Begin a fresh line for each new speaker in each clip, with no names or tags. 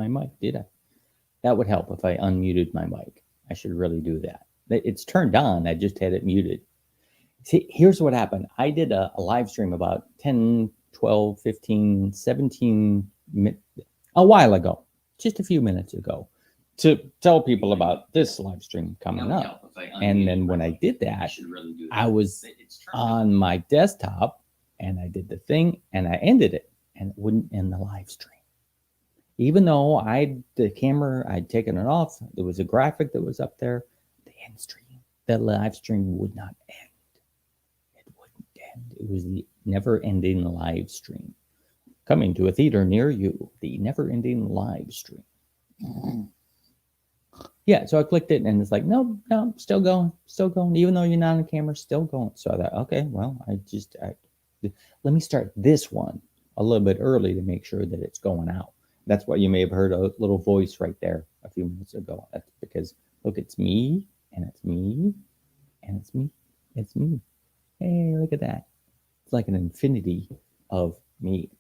my mic, did I? That would help if I unmuted my mic. I should really do that. It's turned on. I just had it muted. See, here's what happened. I did a live stream about 10, 12, 15, 17 a while ago, just a few minutes ago, to tell people about this live stream coming up. And then when I did that, I was on my desktop and I did the thing and I ended it and it wouldn't end the live stream. Even though the camera, I'd taken it off, there was a graphic that was up there, the live stream would not end. It wouldn't end. It was the never-ending live stream. Coming to a theater near you, the never-ending live stream. Yeah, so I clicked it and it's like, no, still going. Even though you're not on camera, still going. So I thought, okay, well, let me start this one a little bit early to make sure that it's going out. That's why you may have heard a little voice right there a few minutes ago. That's because, look, it's me, and it's me, and it's me. It's me. Hey, look at that. It's like an infinity of me.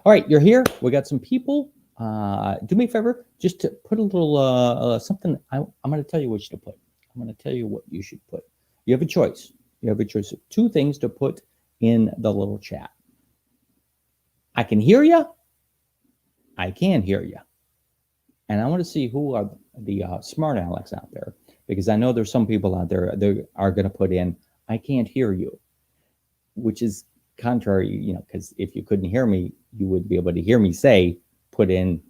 All right, you're here. We got some people. Do me a favor, just to put a little something. I'm going to tell you what you should put. I'm going to tell you what you should put. You have a choice. You have a choice of two things to put in the little chat. I can hear you. I can hear you. And I want to see who are the smart Alex out there, because I know there's some people out there that are going to put in, I can't hear you, which is contrary, because if you couldn't hear me, you would be able to hear me say, put into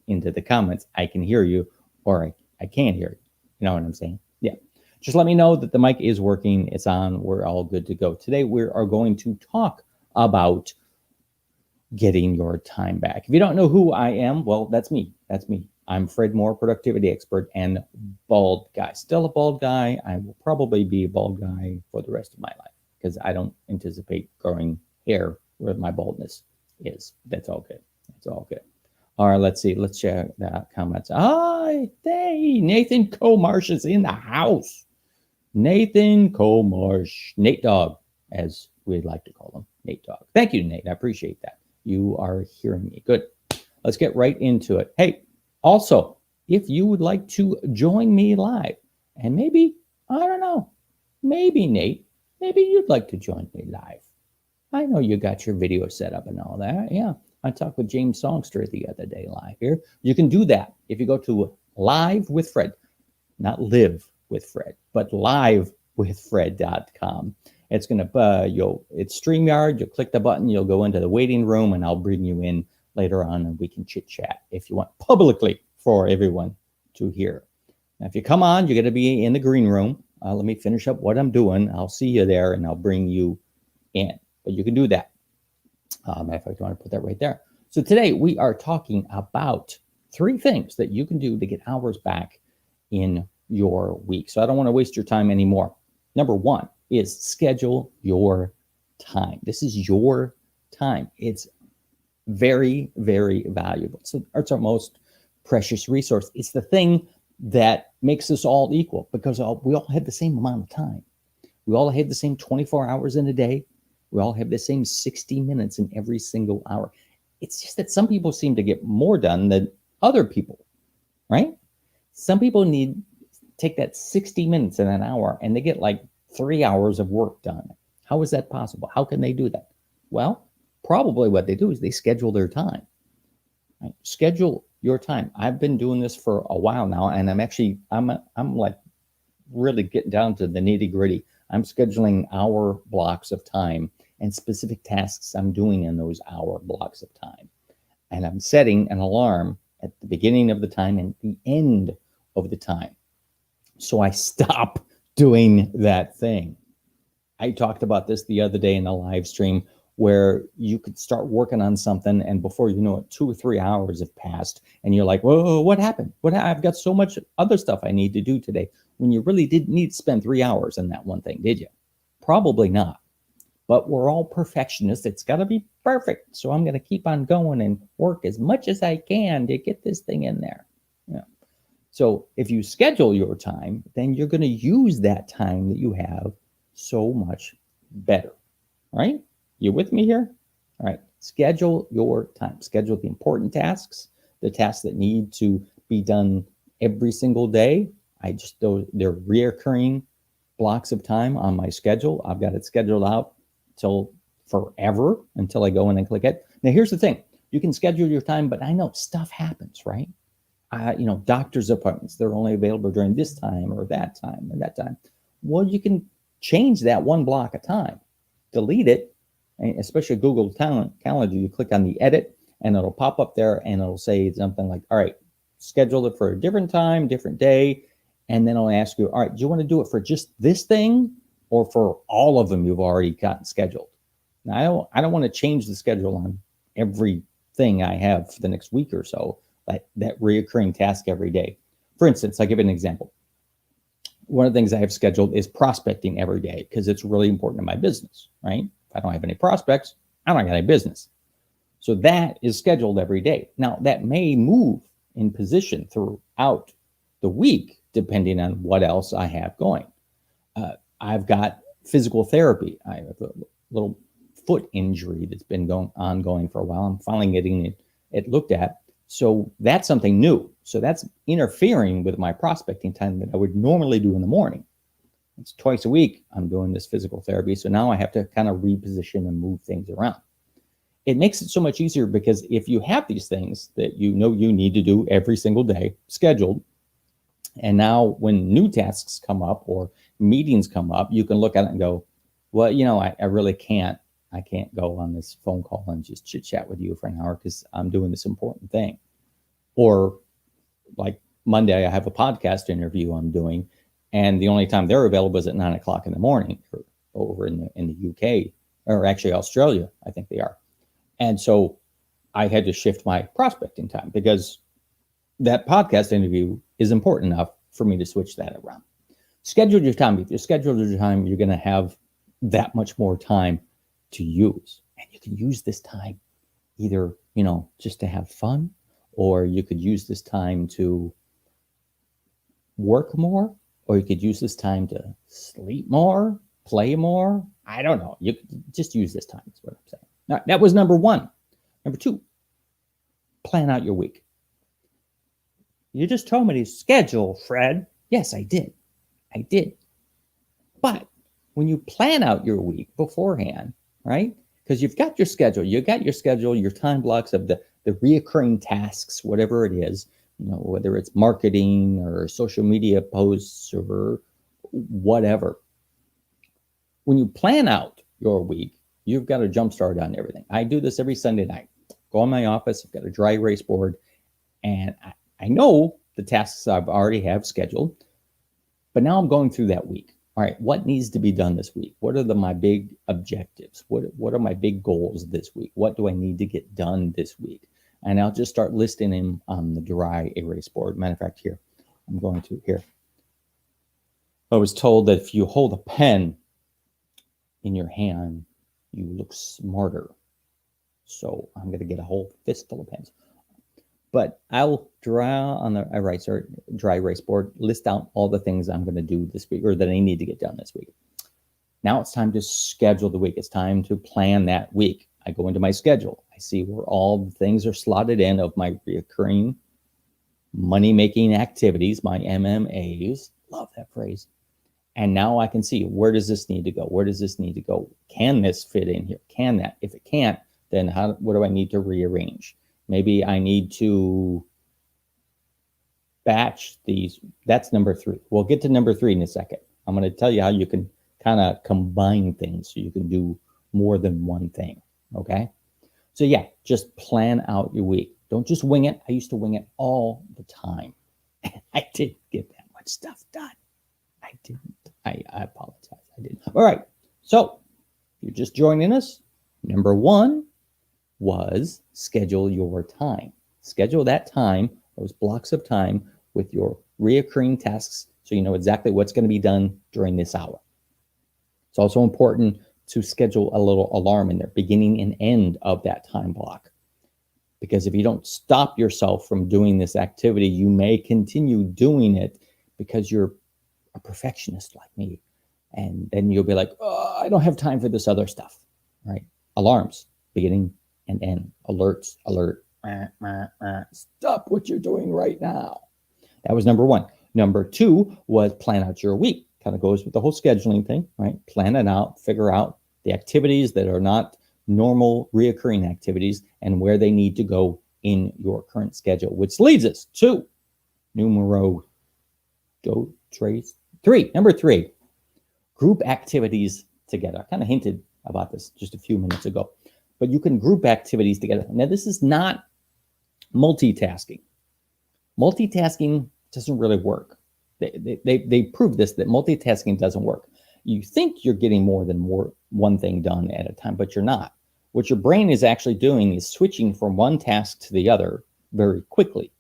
the comments, I can hear you, or I can't hear you. You know what I'm saying? Yeah. Just let me know that the mic is working. It's on. We're all good to go. Today, we are going to talk about getting your time back. If you don't know who I am, well, that's me. I'm Fred Moore, productivity expert and bald guy. Still a bald guy. I will probably be a bald guy for the rest of my life because I don't anticipate growing hair where my baldness is. That's all good. All right, let's see. Let's check the comments. Hi, hey, Nathan Comarsh is in the house. Nathan Comarsh, Nate Dogg, as we'd like to call him, Nate Dogg. Thank you, Nate. I appreciate that. You are hearing me. Good. Let's get right into it. Hey, also, if you would like to join me live, and maybe, I don't know, maybe Nate, maybe you'd like to join me live. I know you got your video set up and all that. Yeah. I talked with James Songster the other day live here. You can do that if you go to Live with Fred, not Live with Fred, but livewithfred.com. It's going to, it's StreamYard. You'll click the button, you'll go into the waiting room, and I'll bring you in later on and we can chit chat if you want publicly for everyone to hear. Now, if you come on, you're going to be in the green room. Let me finish up what I'm doing. I'll see you there and I'll bring you in, but you can do that. Matter of fact, I want to put that right there. So today we are talking about 3 things that you can do to get hours back in your week. So I don't want to waste your time anymore. Number 1 is schedule your time. This is your time. It's very, very valuable. So it's our most precious resource. It's the thing that makes us all equal because we all have the same amount of time. We all have the same 24 hours in a day. We all have the same 60 minutes in every single hour. It's just that some people seem to get more done than other people, right? Some people take that 60 minutes in an hour and they get like 3 hours of work done. How is that possible? How can they do that? Well, probably what they do is they schedule their time. Right? Schedule your time. I've been doing this for a while now, and I'm like really getting down to the nitty gritty. I'm scheduling hour blocks of time and specific tasks I'm doing in those hour blocks of time. And I'm setting an alarm at the beginning of the time and the end of the time. So I stop doing that thing. I talked about this the other day in a live stream where you could start working on something and before you know it, 2 or 3 hours have passed and you're like, whoa, what happened? I've got so much other stuff I need to do today, when you really didn't need to spend 3 hours in that one thing, did you? Probably not. But we're all perfectionists. It's got to be perfect. So I'm going to keep on going and work as much as I can to get this thing in there. Yeah. So if you schedule your time, then you're going to use that time that you have so much better, right? You with me here? All right. Schedule your time. Schedule the important tasks, the tasks that need to be done every single day, they're reoccurring blocks of time on my schedule. I've got it scheduled out till forever until I go in and click it. Now, here's the thing. You can schedule your time, but I know stuff happens, right? Doctor's appointments, they're only available during this time or that time or that time. Well, you can change that one block of time, delete it, and especially Google Calendar, you click on the edit and it'll pop up there and it'll say something like, all right, schedule it for a different time, different day. And then I'll ask you, all right, do you want to do it for just this thing or for all of them you've already gotten scheduled? Now, I don't want to change the schedule on everything I have for the next week or so, that reoccurring task every day. For instance, I'll give you an example. One of the things I have scheduled is prospecting every day because it's really important to my business, right? If I don't have any prospects, I don't got any business. So that is scheduled every day. Now, that may move in position throughout the week, depending on what else I have going. I've got physical therapy. I have a little foot injury that's been ongoing for a while. I'm finally getting it looked at. So that's something new. So that's interfering with my prospecting time that I would normally do in the morning. It's twice a week I'm doing this physical therapy. So now I have to kind of reposition and move things around. It makes it so much easier because if you have these things that you know you need to do every single day, scheduled, and now when new tasks come up or meetings come up, you can look at it and go, well, I really can't. I can't go on this phone call and just chit chat with you for an hour because I'm doing this important thing. Or like Monday, I have a podcast interview I'm doing, and the only time they're available is at 9 o'clock in the morning over in the UK, or actually Australia, I think they are. And so I had to shift my prospecting time because that podcast interview is important enough for me to switch that around. Schedule your time. If you schedule your time, you're going to have that much more time to use. And you can use this time either, just to have fun, or you could use this time to work more, or you could use this time to sleep more, play more. I don't know. You could just use this time, is what I'm saying. Now, that was number one. Number two, plan out your week. You just told me to schedule, Fred. Yes, I did. But when you plan out your week beforehand, right? Because you've got your schedule, your time blocks of the reoccurring tasks, whatever it is, whether it's marketing or social media posts or whatever. When you plan out your week, you've got a jump start on everything. I do this every Sunday night. Go in my office, I've got a dry erase board, and I know the tasks I've already have scheduled, but now I'm going through that week. All right, what needs to be done this week? What are my big objectives? What are my big goals this week? What do I need to get done this week? And I'll just start listing them on the dry erase board. Matter of fact, here, I'm going to here. I was told that if you hold a pen in your hand, you look smarter. So I'm going to get a whole fistful of pens. But I'll draw on the dry erase board, list out all the things I'm going to do this week or that I need to get done this week. Now it's time to schedule the week. It's time to plan that week. I go into my schedule. I see where all the things are slotted in of my recurring money-making activities, my MMAs. Love that phrase. And now I can see, where does this need to go? Where does this need to go? Can this fit in here? Can that? If it can't, then what do I need to rearrange? Maybe I need to batch these. That's number 3. We'll get to number 3 in a second. I'm going to tell you how you can kind of combine things so you can do more than one thing. Okay. So yeah, just plan out your week. Don't just wing it. I used to wing it all the time. I didn't get that much stuff done. I didn't. I apologize. I didn't. All right. So if you're just joining us, number 1 was schedule your time. Schedule that time, those blocks of time with your reoccurring tasks so you know exactly what's going to be done during this hour. It's also important to schedule a little alarm in there, beginning and end of that time block. Because if you don't stop yourself from doing this activity, you may continue doing it because you're a perfectionist like me. And then you'll be like, oh, I don't have time for this other stuff, right? Alarms, beginning and end, alerts, alert, Stop what you're doing right now. That was number one. Number two was plan out your week. Kind of goes with the whole scheduling thing, right? Plan it out, figure out the activities that are not normal, reoccurring activities and where they need to go in your current schedule, which leads us to numero three. Number three, group activities together. I kind of hinted about this just a few minutes ago, but you can group activities together. Now, this is not multitasking. Multitasking doesn't really work. They proved this, that multitasking doesn't work. You think you're getting more than one thing done at a time, but you're not. What your brain is actually doing is switching from one task to the other very quickly.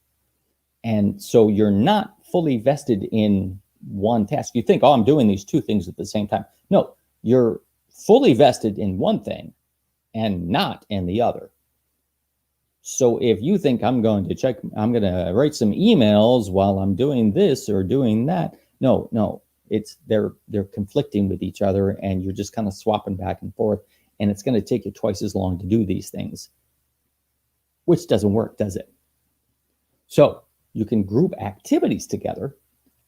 And so you're not fully vested in one task. You think, oh, I'm doing these two things at the same time. No, you're fully vested in one thing and not in the other. So if you think I'm going to write some emails while I'm doing this or doing that, no, they're conflicting with each other, and you're just kind of swapping back and forth, and it's going to take you twice as long to do these things, which doesn't work, does it? So you can group activities together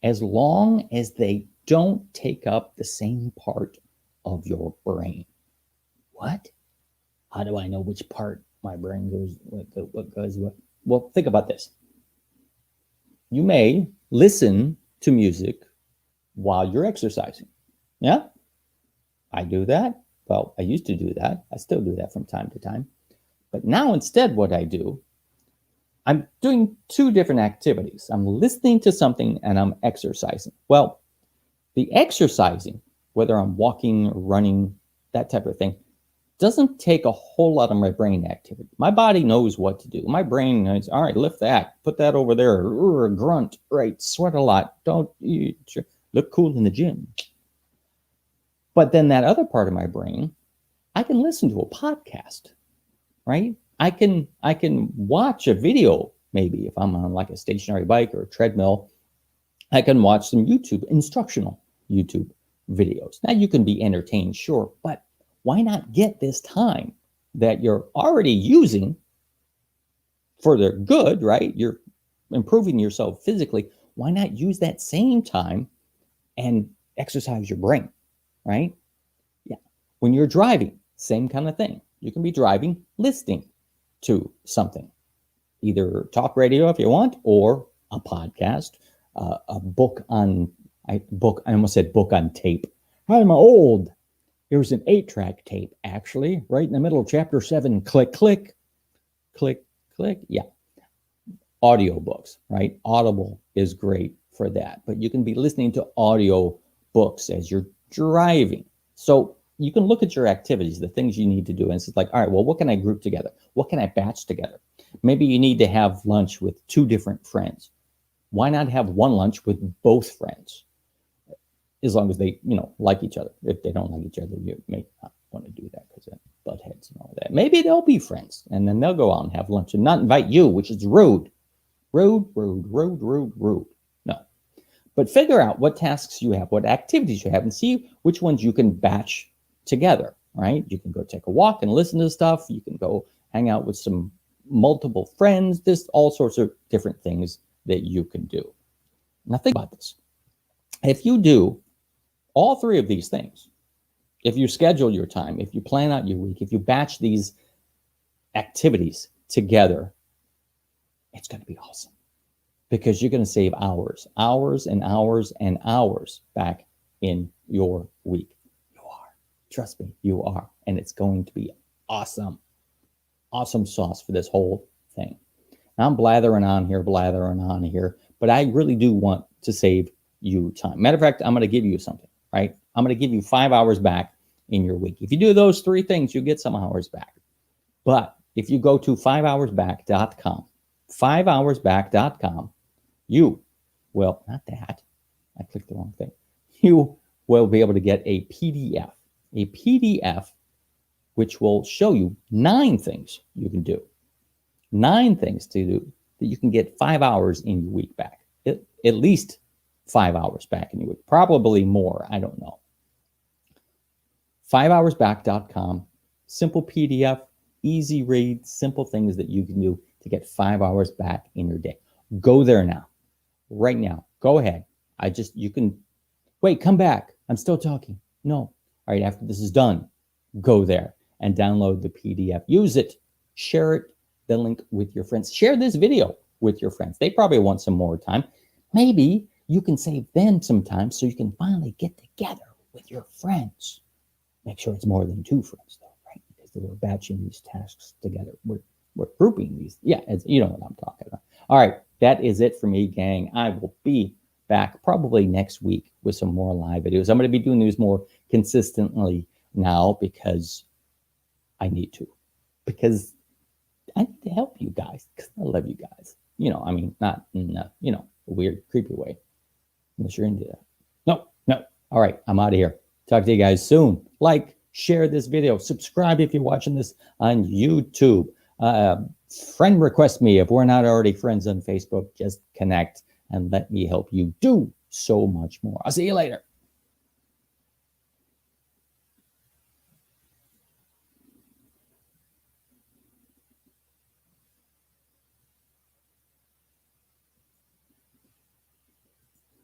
as long as they don't take up the same part of your brain. What? How do I know which part my brain goes, what goes what? Well, think about this. You may listen to music while you're exercising. Yeah, I do that. Well, I used to do that. I still do that from time to time. But now instead what I do, I'm doing two different activities. I'm listening to something and I'm exercising. Well, the exercising, whether I'm walking or running, that type of thing, doesn't take a whole lot of my brain activity. My body knows what to do. My brain knows, all right, lift that, put that over there, grunt, right, sweat a lot, don't look cool in the gym. But then that other part of my brain, I can listen to a podcast, right? I can watch a video, maybe if I'm on like a stationary bike or a treadmill. I can watch some instructional YouTube videos. Now you can be entertained, sure, but why not get this time that you're already using for the good, right? You're improving yourself physically. Why not use that same time and exercise your brain, right? Yeah. When you're driving, same kind of thing. You can be driving, listening to something, either talk radio if you want, or a podcast, a book on, I almost said book on tape. I'm old. Here's an 8-track tape, actually, right in the middle of chapter 7. Click, click, click, click. Yeah. Audiobooks, right? Audible is great for that. But you can be listening to audio books as you're driving. So you can look at your activities, the things you need to do. And it's like, all right, well, what can I group together? What can I batch together? Maybe you need to have lunch with 2 different friends. Why not have one lunch with both friends? As long as they, like each other. If they don't like each other, you may not want to do that because they're butt heads and all that. Maybe they'll be friends, and then they'll go out and have lunch and not invite you, which is rude. Rude. No. But figure out what tasks you have, what activities you have, and see which ones you can batch together, right? You can go take a walk and listen to stuff. You can go hang out with some multiple friends. There's all sorts of different things that you can do. Now think about this. If you do all 3 of these things, if you schedule your time, if you plan out your week, if you batch these activities together, it's going to be awesome, because you're going to save hours and hours and hours back in your week. You are. Trust me, you are. And it's going to be awesome. Awesome sauce for this whole thing. Now I'm blathering on here, but I really do want to save you time. Matter of fact, I'm going to give you something, right? I'm going to give you 5 hours back in your week. If you do those 3 things, you get some hours back. But if you go to 5hoursback.com, 5hoursback.com, you will, not that, I clicked the wrong thing. You will be able to get a PDF which will show you 9 things you can do. 9 things to do that you can get 5 hours in your week back. At least 5 hours back in your week. Probably more. I don't know. 5hoursback.com. Simple PDF, easy read, simple things that you can do to get 5 hours back in your day. Go there now, right now. Go ahead. You can, wait, come back. I'm still talking. No. All right, after this is done, go there and download the PDF. Use it, share it, the link with your friends. Share this video with your friends. They probably want some more time. Maybe you can save them some time so you can finally get together with your friends. Make sure it's more than 2 friends, though, right? Because we're batching these tasks together. We're grouping these. Yeah, you know what I'm talking about. All right, that is it for me, gang. I will be back probably next week with some more live videos. I'm going to be doing these more consistently now because I need to. Because I need to help you guys. Because I love you guys. You know, I mean, not in a, a weird, creepy way. Unless you're into that. No. All right, I'm out of here. Talk to you guys soon. Like, share this video. Subscribe if you're watching this on YouTube. Friend request me if we're not already friends on Facebook. Just connect and let me help you do so much more. I'll see you later.